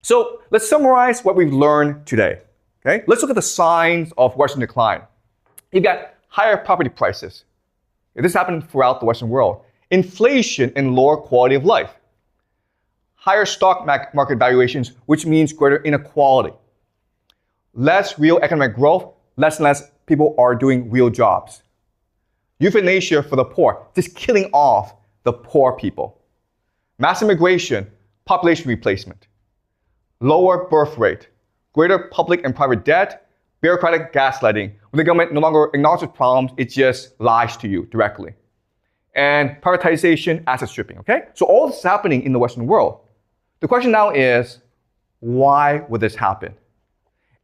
So let's summarize what we've learned today. Okay? Let's look at the signs of Western decline. You've got higher property prices. This happened throughout the Western world. Inflation and lower quality of life. Higher stock market valuations, which means greater inequality. Less real economic growth, less and less people are doing real jobs. Euthanasia for the poor, just killing off the poor people. Mass immigration, population replacement. Lower birth rate, greater public and private debt, bureaucratic gaslighting. When the government no longer acknowledges problems, it just lies to you directly. And privatization, asset stripping, okay? So all this is happening in the Western world. The question now is, why would this happen?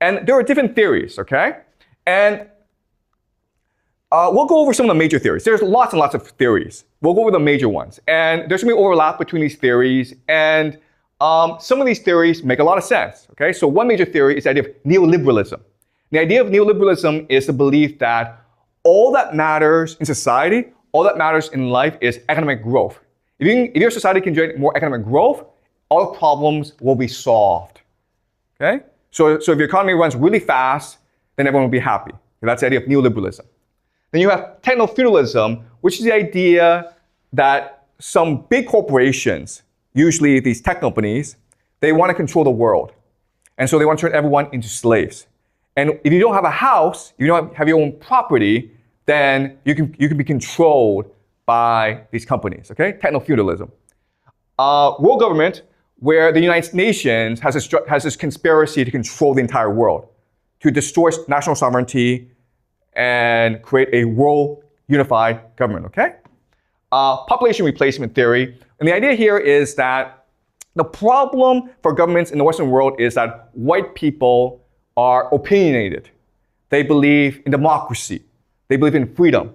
And there are different theories, okay? And we'll go over some of the major theories. There's lots and lots of theories. We'll go over the major ones. And there's going to be overlap between these theories. And some of these theories make a lot of sense, okay? So one major theory is the idea of neoliberalism. The idea of neoliberalism is the belief that all that matters in society, all that matters in life is economic growth. If your society can generate more economic growth, all the problems will be solved, okay? So if your economy runs really fast, then everyone will be happy. That's the idea of neoliberalism. Then you have techno-feudalism, which is the idea that some big corporations, usually these tech companies, they want to control the world. And so they want to turn everyone into slaves. And if you don't have a house, if you don't have your own property, then you can be controlled by these companies, okay? Techno-feudalism. World government, where the United Nations has this conspiracy to control the entire world, to destroy national sovereignty and create a world unified government, okay? Population replacement theory. And the idea here is that the problem for governments in the Western world is that white people are opinionated. They believe in democracy. They believe in freedom.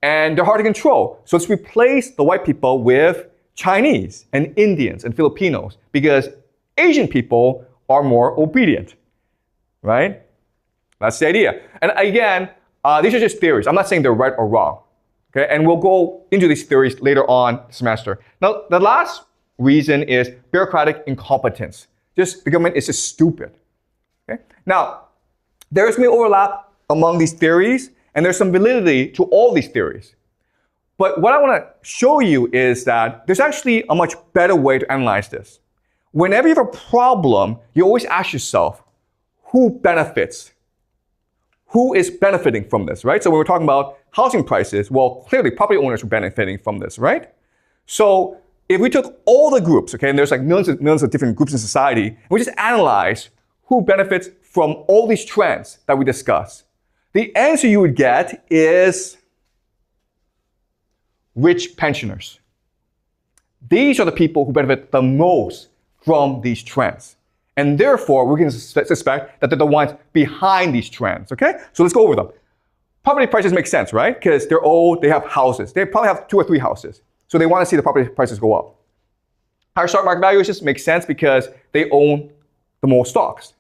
And they're hard to control. So let's replace the white people with Chinese and Indians and Filipinos because Asian people are more obedient, right? That's the idea. And again, these are just theories. I'm not saying they're right or wrong, okay? And we'll go into these theories later on the semester. Now, the last reason is bureaucratic incompetence. Just the government is just stupid, okay? Now, there's going to be overlap among these theories, and there's some validity to all these theories. But what I want to show you is that there's actually a much better way to analyze this. Whenever you have a problem, you always ask yourself, who benefits? Who is benefiting from this, right? So when we're talking about housing prices, well, clearly property owners are benefiting from this, right? So if we took all the groups, okay, and there's like millions of different groups in society, and we just analyze who benefits from all these trends that we discuss, the answer you would get is rich pensioners. These are the people who benefit the most from these trends. And therefore, we can suspect that they're the ones behind these trends, okay? So let's go over them. Property prices make sense, right? Because they're old, they have houses. They probably have 2 or 3 houses. So they want to see the property prices go up. Higher stock market valuations make sense because they own the most stocks.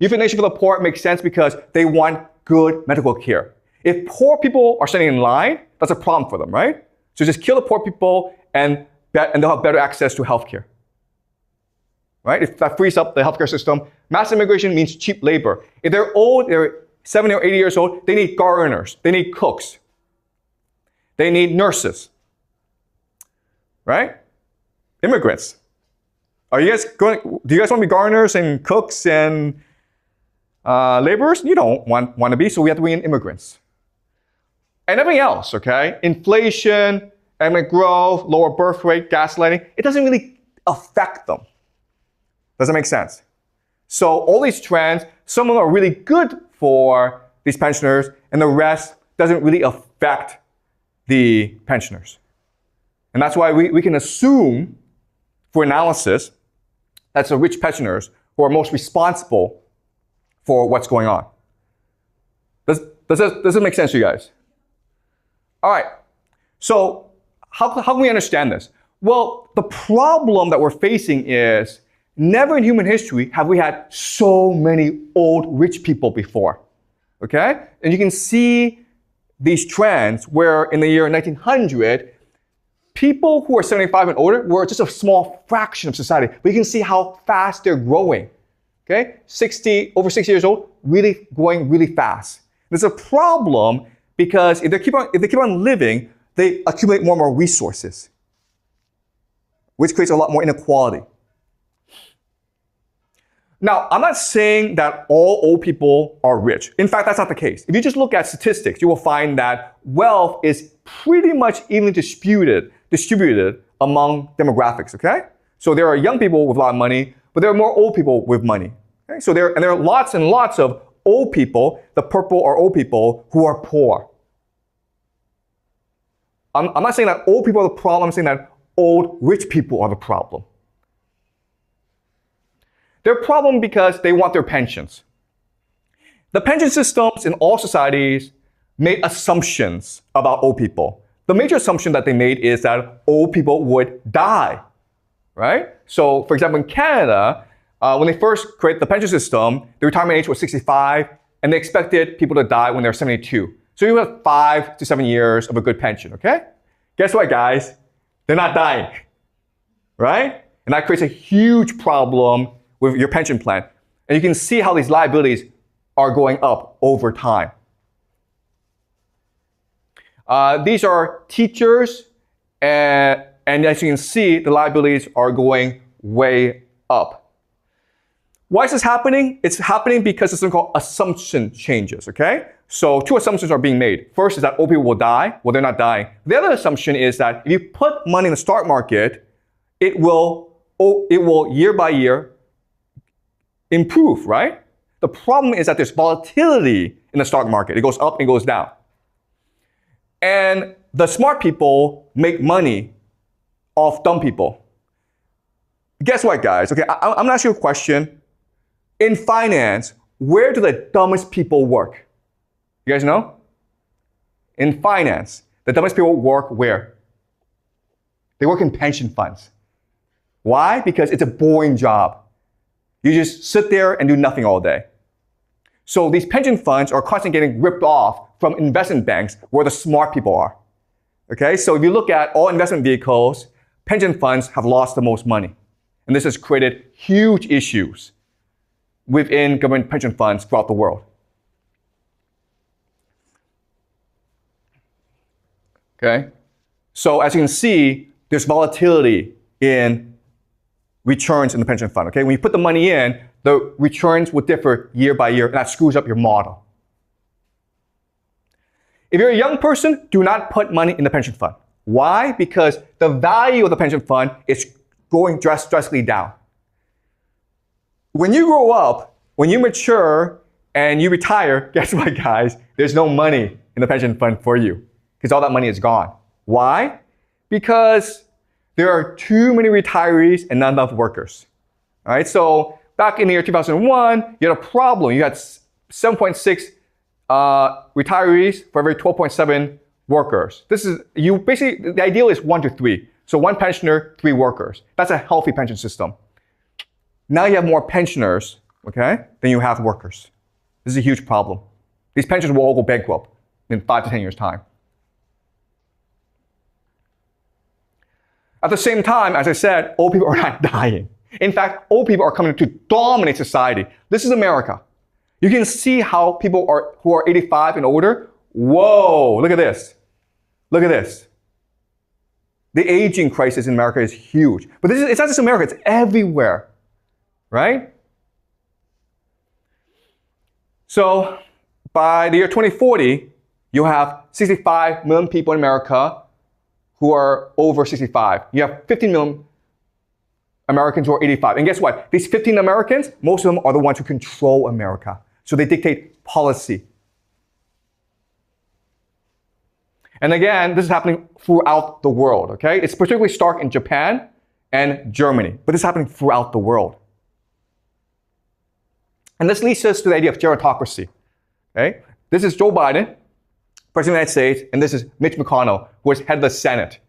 Euthanasia for the poor makes sense because they want good medical care. If poor people are standing in line, that's a problem for them, right? So just kill the poor people and they'll have better access to healthcare. Right? If that frees up the healthcare system, mass immigration means cheap labor. If they're old, they're 70 or 80 years old, they need gardeners, they need cooks, they need nurses. Right? Immigrants. Do you guys want to be gardeners and cooks and laborers? You don't want to be, so we have to bring in immigrants. And everything else, okay? Inflation, economic growth, lower birth rate, gaslighting, it doesn't really affect them. Does that make sense? So all these trends, some of them are really good for these pensioners, and the rest doesn't really affect the pensioners. And that's why we can assume, for analysis, that's the rich pensioners who are most responsible for what's going on. Does it make sense to you guys? All right, so how can we understand this? Well, the problem that we're facing is never in human history have we had so many old rich people before, okay? And you can see these trends where in the year 1900, people who are 75 and older were just a small fraction of society. But you can see how fast they're growing. Okay, over 60 years old, really growing really fast. There's a problem because if they keep on living, they accumulate more and more resources, which creates a lot more inequality. Now, I'm not saying that all old people are rich. In fact, that's not the case. If you just look at statistics, you will find that wealth is pretty much evenly distributed among demographics, okay? So there are young people with a lot of money, but there are more old people with money. Okay? So there are lots and lots of old people, the purple are old people who are poor. I'm not saying that old people are the problem, I'm saying that old rich people are the problem. They're a problem because they want their pensions. The pension systems in all societies made assumptions about old people. The major assumption that they made is that old people would die, right? So, for example, in Canada, when they first created the pension system, the retirement age was 65, and they expected people to die when they're 72. So you have 5 to 7 years of a good pension, okay? Guess what, guys? They're not dying, right? And that creates a huge problem with your pension plan. And you can see how these liabilities are going up over time. These are teachers, and as you can see, the liabilities are going way up. Why is this happening? It's happening because it's something called assumption changes, okay? So 2 assumptions are being made. First is that old people will die. Well, they're not dying. The other assumption is that if you put money in the stock market, it will year by year improve, right? The problem is that there's volatility in the stock market. It goes up and goes down. And the smart people make money off dumb people. Guess what, guys? Okay, I'm gonna ask you a question. In finance, where do the dumbest people work? You guys know? In finance, the dumbest people work where? They work in pension funds. Why? Because it's a boring job. You just sit there and do nothing all day. So these pension funds are constantly getting ripped off from investment banks where the smart people are. Okay, so if you look at all investment vehicles, pension funds have lost the most money. And this has created huge issues within government pension funds throughout the world. Okay, so as you can see, there's volatility in returns in the pension fund. Okay, when you put the money in, the returns will differ year by year, and that screws up your model. If you're a young person, do not put money in the pension fund. Why? Because the value of the pension fund is going drastically down. When you grow up, when you mature and you retire, guess what, guys? There's no money in the pension fund for you because all that money is gone. Why? Because there are too many retirees and not enough workers. All right, so back in the year 2001, you had a problem. You had 7.6 retirees for every 12.7 workers. The ideal is 1 to 3. So 1 pensioner, 3 workers. That's a healthy pension system. Now you have more pensioners, okay, than you have workers. This is a huge problem. These pensioners will all go bankrupt in 5 to 10 years' time. At the same time, as I said, old people are not dying. In fact, old people are coming to dominate society. This is America. You can see how people who are 85 and older, whoa, look at this. Look at this. The aging crisis in America is huge. But it's not just America, it's everywhere, right? So by the year 2040, you'll have 65 million people in America who are over 65. You have 15 million Americans who are 85. And guess what? These 15 Americans, most of them are the ones who control America. So they dictate policy. And again, this is happening throughout the world, okay? It's particularly stark in Japan and Germany, but this is happening throughout the world. And this leads us to the idea of gerontocracy, okay? This is Joe Biden, President of the United States, and this is Mitch McConnell, who is head of the Senate.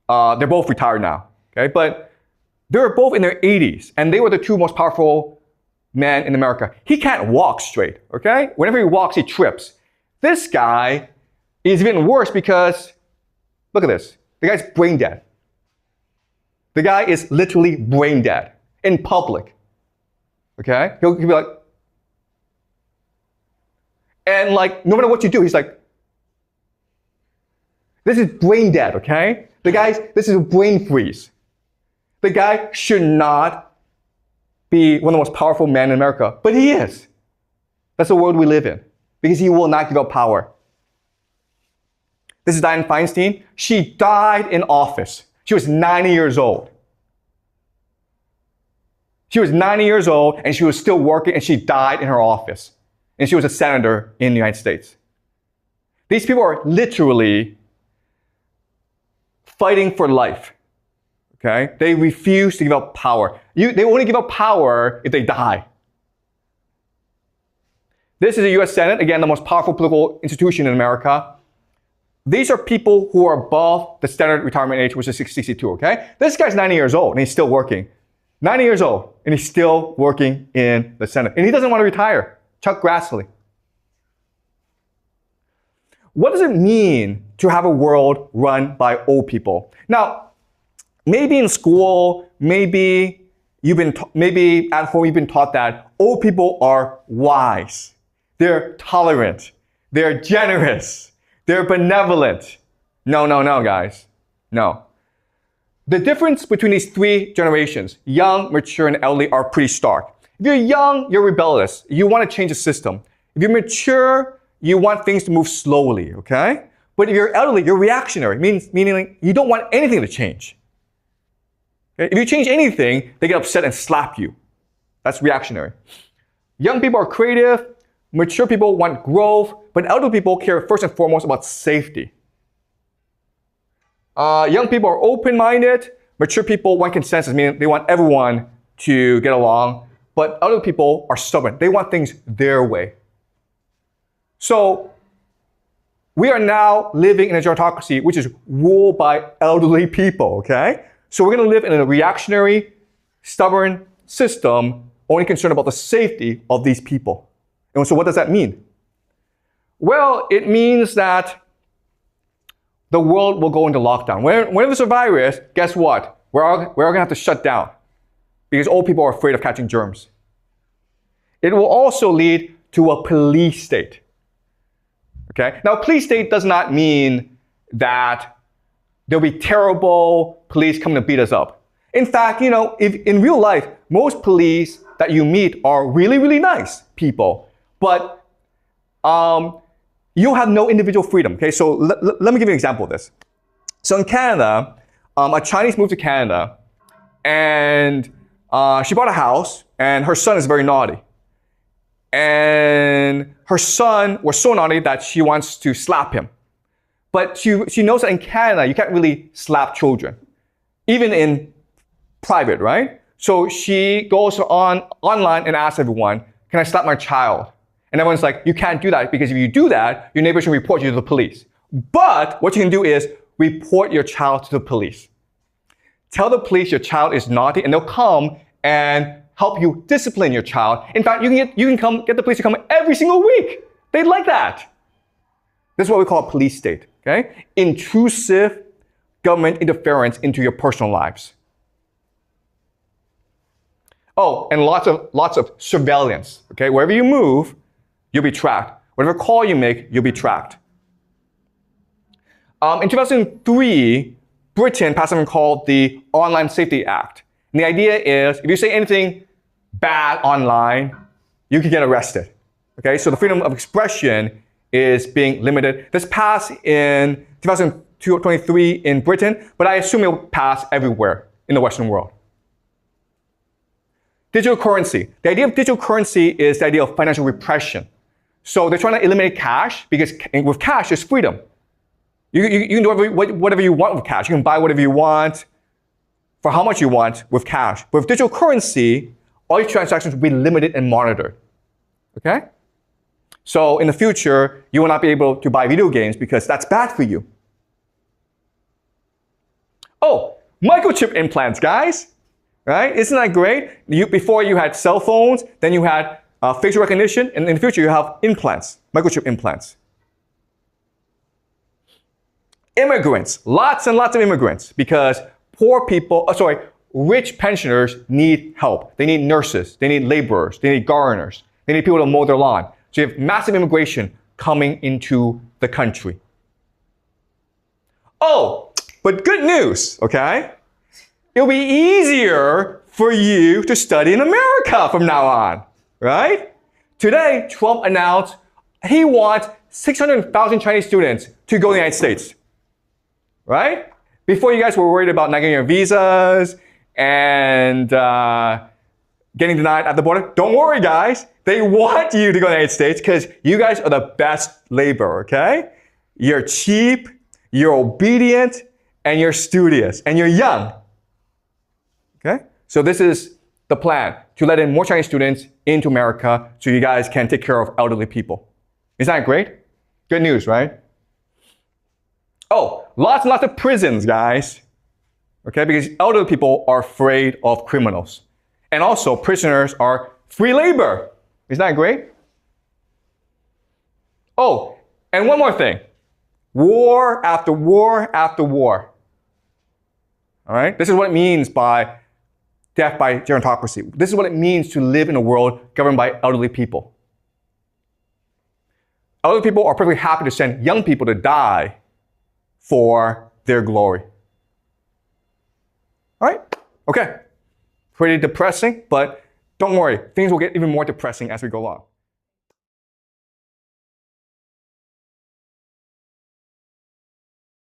They're both retired now, okay? But they're both in their 80s, and they were the 2 most powerful men in America. He can't walk straight, okay? Whenever he walks, he trips. This guy is even worse because, look at this. The guy's brain dead. The guy is literally brain dead in public. Okay? He'll be like, and like, no matter what you do, he's like, this is brain dead, okay? This is a brain freeze. The guy should not be one of the most powerful men in America, but he is. That's the world we live in, because he will not give up power. This is Dianne Feinstein. She died in office. She was 90 years old. She was 90 years old, and she was still working, and she died in her office. And she was a senator in the United States. These people are literally fighting for life. Okay? They refuse to give up power. They only give up power if they die. This is the US Senate, again, the most powerful political institution in America. These are people who are above the standard retirement age, which is 62, okay? This guy's 90 years old, and he's still working. 90 years old, and he's still working in the Senate. And he doesn't want to retire. Chuck Grassley. What does it mean to have a world run by old people? Now, maybe in school, maybe at home you've been taught that old people are wise. They're tolerant. They're generous. They're benevolent. No, guys. No. The difference between these three generations, young, mature, and elderly, are pretty stark. If you're young, you're rebellious. You want to change the system. If you're mature, you want things to move slowly, okay? But if you're elderly, you're reactionary, meaning you don't want anything to change. Okay? If you change anything, they get upset and slap you. That's reactionary. Young people are creative. Mature people want growth. But elderly people care first and foremost about safety. Young people are open-minded. Mature people want consensus, meaning they want everyone to get along. But elderly people are stubborn. They want things their way. So we are now living in a gerontocracy which is ruled by elderly people, okay? So we're going to live in a reactionary, stubborn system only concerned about the safety of these people. And so what does that mean? Well, it means that the world will go into lockdown. When there's a virus, guess what? We're all going to have to shut down because old people are afraid of catching germs. It will also lead to a police state. Okay? Now, police state does not mean that there'll be terrible police coming to beat us up. In fact, if in real life, most police that you meet are really, really nice people. But you have no individual freedom. Okay, so let me give you an example of this. So in Canada, a Chinese moved to Canada, and she bought a house, and her son is very naughty. And her son was so naughty that she wants to slap him. But she knows that in Canada, you can't really slap children, even in private, right? So she goes online and asks everyone, can I slap my child? And everyone's like, you can't do that because if you do that, your neighbors will report you to the police. But what you can do is report your child to the police. Tell the police your child is naughty and they'll come and help you discipline your child. In fact, you can get the police to come every single week. They like that. This is what we call a police state, okay? Intrusive government interference into your personal lives. Oh, and lots of surveillance, okay? Wherever you move, you'll be tracked. Whatever call you make, you'll be tracked. In 2003, Britain passed something called the Online Safety Act. And the idea is, if you say anything bad online, you can get arrested. Okay, so the freedom of expression is being limited. This passed in 2023 in Britain, but I assume it will pass everywhere in the Western world. Digital currency. The idea of digital currency is the idea of financial repression. So they're trying to eliminate cash because with cash, there's freedom. You can do whatever you want with cash. You can buy whatever you want for how much you want with cash. But with digital currency, all your transactions will be limited and monitored. Okay? So in the future, you will not be able to buy video games because that's bad for you. Oh, microchip implants, guys. Right? Isn't that great? Before you had cell phones, then you had facial recognition, and in the future you have implants, microchip implants. Immigrants, lots and lots of immigrants, because rich pensioners need help. They need nurses, they need laborers, they need gardeners, they need people to mow their lawn. So you have massive immigration coming into the country. Oh, but good news, okay? It'll be easier for you to study in America from now on, right? Today, Trump announced he wants 600,000 Chinese students to go to the United States, right? Before, you guys were worried about not getting your visas and getting denied at the border. Don't worry, guys. They want you to go to the United States because you guys are the best labor, okay? You're cheap, you're obedient, and you're studious, and you're young. Okay? So this is the plan, to let in more Chinese students into America so you guys can take care of elderly people. Isn't that great? Good news, right? Oh, lots and lots of prisons, guys. Okay, because elderly people are afraid of criminals. And also, prisoners are free labor. Isn't that great? Oh, and one more thing. War after war after war. All right? This is what it means by death by gerontocracy. This is what it means to live in a world governed by elderly people. Elderly people are perfectly happy to send young people to die for their glory. All right? Okay. Pretty depressing, but don't worry. Things will get even more depressing as we go along.